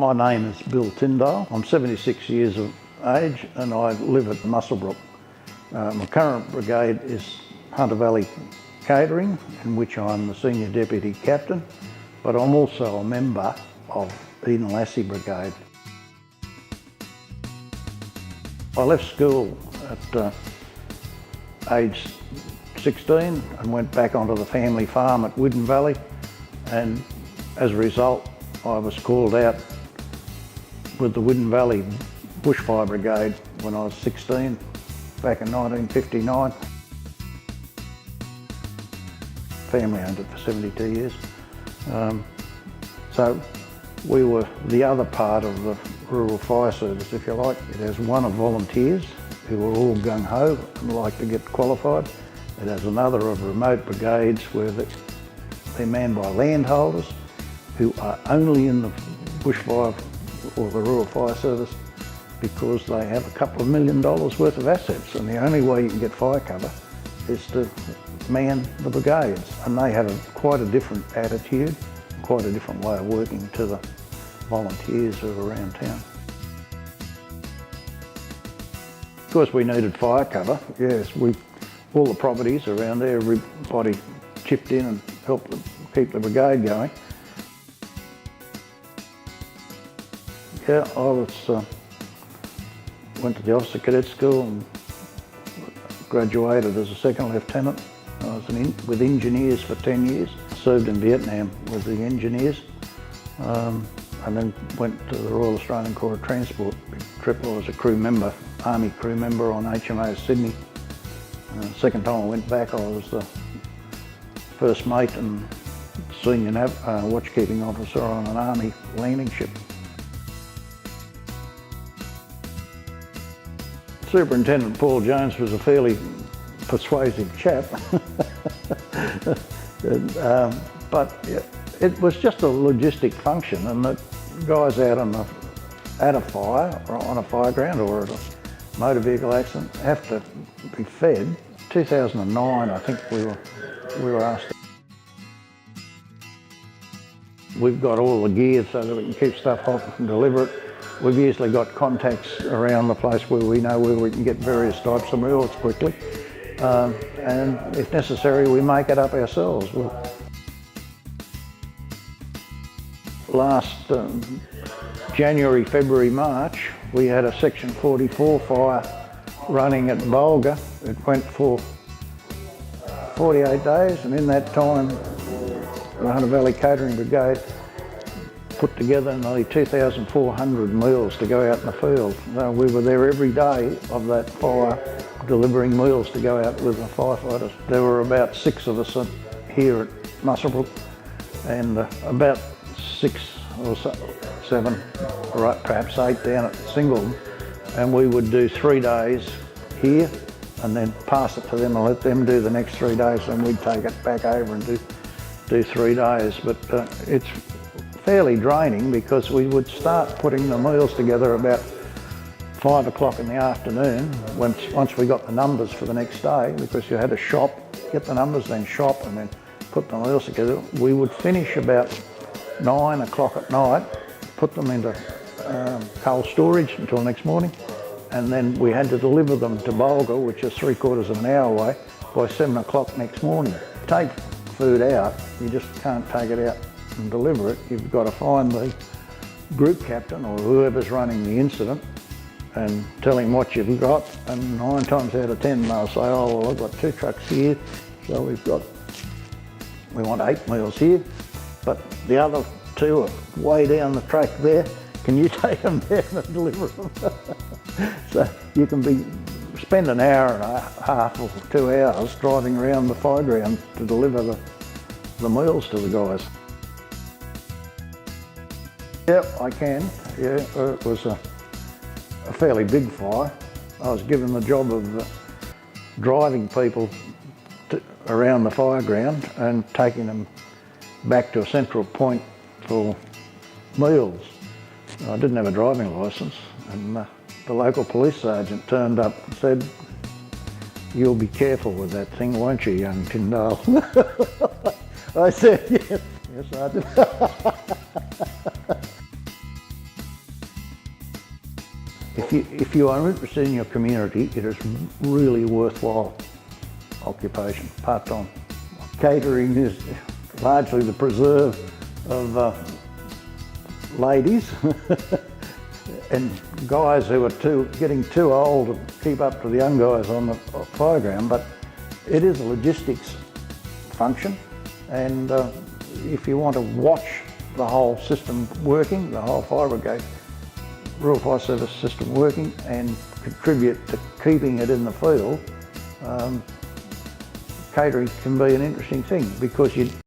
My name is Bill Tyndale. I'm 76 years of age and I live at Muswellbrook. My current brigade is Hunter Valley Catering, in which I'm the Senior Deputy Captain, but I'm also a member of Eden Lassie Brigade. I left school at age 16 and went back onto the family farm at Widden Valley, and as a result I was called out with the Widden Valley Bushfire Brigade when I was 16 back in 1959. Family owned it for 72 years. So we were the other part of the Rural Fire Service, if you like. It has one of volunteers who are all gung-ho and like to get qualified. It has another of remote brigades where they're manned by landholders who are only in the bushfire or the Rural Fire Service because they have a couple of $1 million worth of assets, and the only way you can get fire cover is to man the brigades, and they have quite a different attitude, quite a different way of working to the volunteers who are around town. Of course we needed fire cover, yes, all the properties around there, everybody chipped in and helped keep the brigade going. Yeah, I went to the Officer Cadet School and graduated as a second lieutenant. I was with engineers for 10 years, served in Vietnam with the engineers, and then went to the Royal Australian Corps of Transport. Big trip, I was a crew member, Army crew member on HMAS Sydney. Second time I went back, I was the first mate and senior watchkeeping officer on an Army landing ship. Superintendent Paul Jones was a fairly persuasive chap, but it was just a logistic function, and the guys out at a fire or on a fire ground or at a motor vehicle accident have to be fed. 2009 I think we were asked. We've got all the gear so that we can keep stuff hot and deliver it. We've usually got contacts around the place where we know where we can get various types of meals quickly, and if necessary we make it up ourselves. Last January, February, March we had a Section 44 fire running at Bulga. It went for 48 days, and in that time the Hunter Valley Catering Brigade put together nearly 2,400 meals to go out in the field. We were there every day of that fire delivering meals to go out with the firefighters. There were about 6 of us here at Muswellbrook and about 6 or 7, or perhaps 8 down at Singleton, and we would do 3 days here and then pass it to them and let them do the next 3 days, and we'd take it back over and do 3 days. But it's fairly draining because we would start putting the meals together about 5 o'clock in the afternoon once we got the numbers for the next day, because you had to shop, get the numbers, then shop and then put the meals together. We would finish about 9 o'clock at night, put them into cold storage until next morning, and then we had to deliver them to Bulga, which is 3/4 of an hour away, by 7 o'clock next morning. Take food out, you just can't take it out and deliver it. You've got to find the group captain or whoever's running the incident and tell him what you've got, and 9 times out of 10 they'll say, oh well, I've got 2 trucks here, so we want 8 meals here, but the other 2 are way down the track there, can you take them down and deliver them? So you can spend an hour and a half or 2 hours driving around the fire ground to deliver the meals to the guys. Yeah, I can. Yeah, it was a fairly big fire. I was given the job of driving people around the fire ground and taking them back to a central point for meals. I didn't have a driving licence, and the local police sergeant turned up and said, "You'll be careful with that thing, won't you, young Tyndale?" I said, yes, Sergeant. if you are interested in your community, it is really worthwhile occupation, part-time. Catering is largely the preserve of ladies and guys who are getting too old to keep up to the young guys on the program, but it is a logistics function, and if you want to watch the whole system working, the whole fire brigade, Rural Fire Service system working, and contribute to keeping it in the field, catering can be an interesting thing, because you